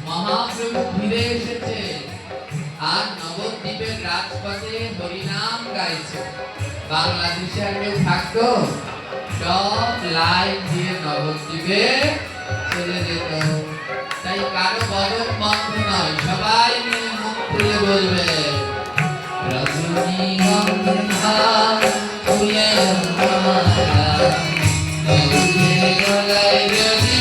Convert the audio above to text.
মহাপ্রভু ফিরে এসেছে আর নবদ্বীপের রাজপথে হরিনাম গাইছে, বাংলাদেশে আর কেউ থাকতো? সব লাইন দিয়ে নবদ্বীপে চলে যেত। তাই কারো বদন বন্ধ নয়, সবাই মিলে মুখ খুলে বলবে রজনীগন্ধা ফুলের মালা, গলায় যদি